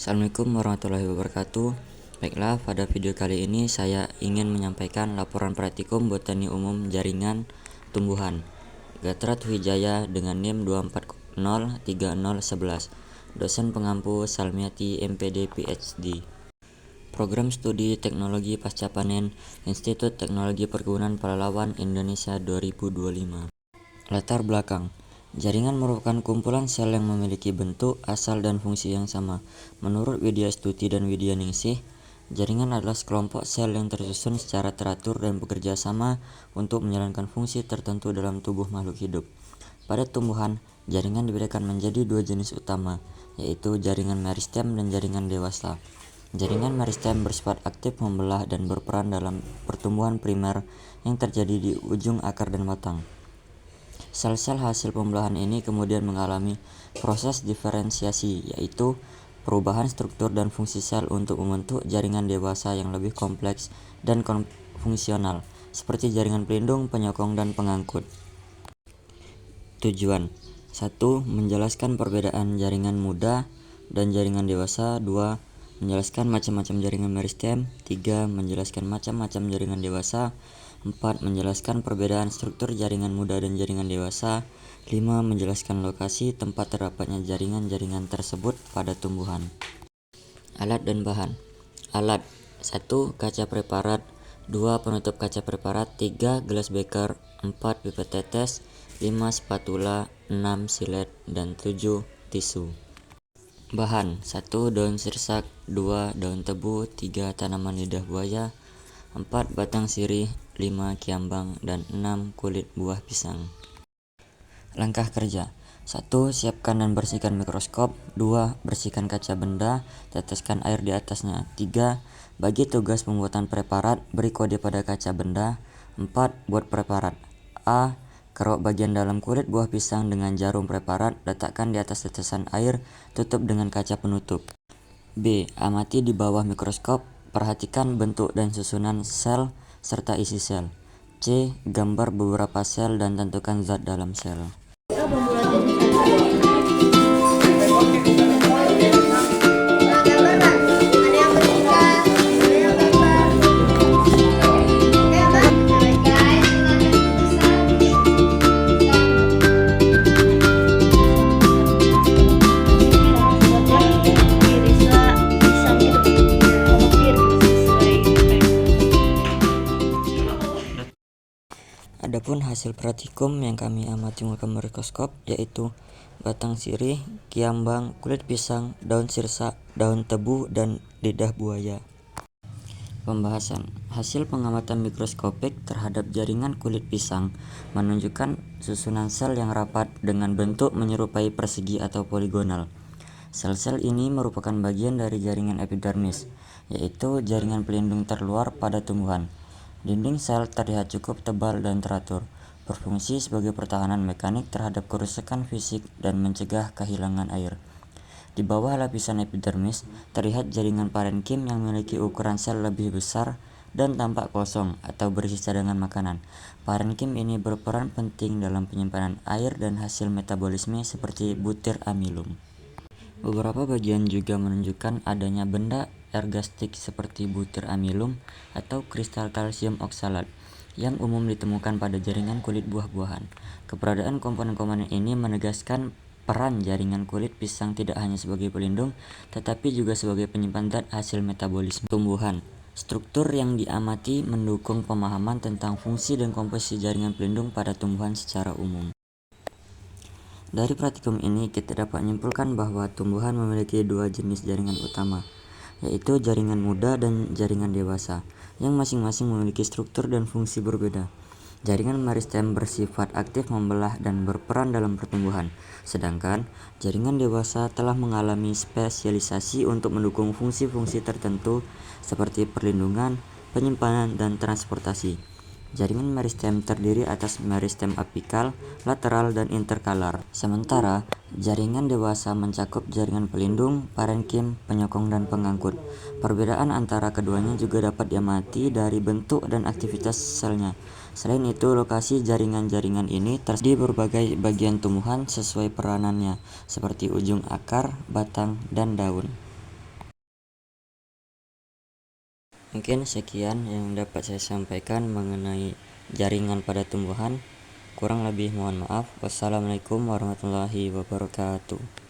Assalamualaikum warahmatullahi wabarakatuh. Baiklah, pada video kali ini saya ingin menyampaikan laporan praktikum botani umum jaringan tumbuhan Gatrat Wijaya dengan NIM 2403011. Dosen pengampu Salmiati MPD PhD. Program Studi Teknologi Pasca Panen Institut Teknologi Perkebunan Pelalawan Indonesia 2025. Latar belakang. Jaringan merupakan kumpulan sel yang memiliki bentuk, asal, dan fungsi yang sama. Menurut Widya Stuti dan Widya Ningsih, jaringan adalah sekelompok sel yang tersusun secara teratur dan bekerja sama untuk menjalankan fungsi tertentu dalam tubuh makhluk hidup. Pada tumbuhan, jaringan dibedakan menjadi dua jenis utama, yaitu jaringan meristem dan jaringan dewasa. Jaringan meristem bersifat aktif membelah dan berperan dalam pertumbuhan primer yang terjadi di ujung akar dan batang. Sel-sel hasil pembelahan ini kemudian mengalami proses diferensiasi, yaitu perubahan struktur dan fungsi sel untuk membentuk jaringan dewasa yang lebih kompleks dan fungsional, seperti jaringan pelindung, penyokong, dan pengangkut. Tujuan 1. Menjelaskan perbedaan jaringan muda dan jaringan dewasa. 2. Menjelaskan macam-macam jaringan meristem. 3. Menjelaskan macam-macam jaringan dewasa. 4. Menjelaskan perbedaan struktur jaringan muda dan jaringan dewasa. 5. Menjelaskan lokasi tempat terdapatnya jaringan-jaringan tersebut pada tumbuhan. Alat dan bahan. Alat 1. Kaca preparat. 2. Penutup kaca preparat. 3. Gelas beker. 4. Pipet tetes. 5. Spatula. 6. Silet. Dan 7. Tisu. Bahan 1. Daun sirsak. 2. Daun tebu. 3. Tanaman lidah buaya. 4. Batang sirih. 5. Kiambang. Dan 6. Kulit buah pisang. Langkah kerja. 1. Siapkan dan bersihkan mikroskop. 2. Bersihkan kaca benda, teteskan air di atasnya. 3. Bagi tugas pembuatan preparat, beri kode pada kaca benda. 4. Buat preparat. A. Kerok bagian dalam kulit buah pisang dengan jarum preparat, letakkan di atas tetesan air, tutup dengan kaca penutup. B. Amati di bawah mikroskop, perhatikan bentuk dan susunan sel serta isi sel. C. Gambar beberapa sel dan tentukan zat dalam sel. Adapun hasil praktikum yang kami amati menggunakan mikroskop yaitu batang sirih, kiambang, kulit pisang, daun sirsak, daun tebu, dan lidah buaya. Pembahasan. Hasil pengamatan mikroskopik terhadap jaringan kulit pisang menunjukkan susunan sel yang rapat dengan bentuk menyerupai persegi atau poligonal. Sel-sel ini merupakan bagian dari jaringan epidermis, yaitu jaringan pelindung terluar pada tumbuhan. Dinding sel terlihat cukup tebal dan teratur, berfungsi sebagai pertahanan mekanik terhadap kerusakan fisik dan mencegah kehilangan air. Di bawah lapisan epidermis, terlihat jaringan parenkim yang memiliki ukuran sel lebih besar dan tampak kosong atau berisi cadangan makanan. Parenkim ini berperan penting dalam penyimpanan air dan hasil metabolisme seperti butir amilum. Beberapa bagian juga menunjukkan adanya benda ergastik seperti butir amilum atau kristal kalsium oksalat yang umum ditemukan pada jaringan kulit buah-buahan. Keberadaan komponen-komponen ini menegaskan peran jaringan kulit pisang tidak hanya sebagai pelindung, tetapi juga sebagai penyimpan zat hasil metabolisme tumbuhan. Struktur yang diamati mendukung pemahaman tentang fungsi dan komposisi jaringan pelindung pada tumbuhan secara umum. Dari praktikum ini kita dapat menyimpulkan bahwa tumbuhan memiliki dua jenis jaringan utama, yaitu jaringan muda dan jaringan dewasa, yang masing-masing memiliki struktur dan fungsi berbeda. Jaringan meristem bersifat aktif membelah dan berperan dalam pertumbuhan, sedangkan jaringan dewasa telah mengalami spesialisasi untuk mendukung fungsi-fungsi tertentu seperti perlindungan, penyimpanan, dan transportasi. Jaringan meristem terdiri atas meristem apikal, lateral, dan interkalar. Sementara, jaringan dewasa mencakup jaringan pelindung, parenkim, penyokong, dan pengangkut. Perbedaan antara keduanya juga dapat diamati dari bentuk dan aktivitas selnya. Selain itu, lokasi jaringan-jaringan ini tersebar di berbagai bagian tumbuhan sesuai peranannya, seperti ujung akar, batang, dan daun. Mungkin sekian yang dapat saya sampaikan mengenai jaringan pada tumbuhan. Kurang lebih mohon maaf. Wassalamualaikum warahmatullahi wabarakatuh.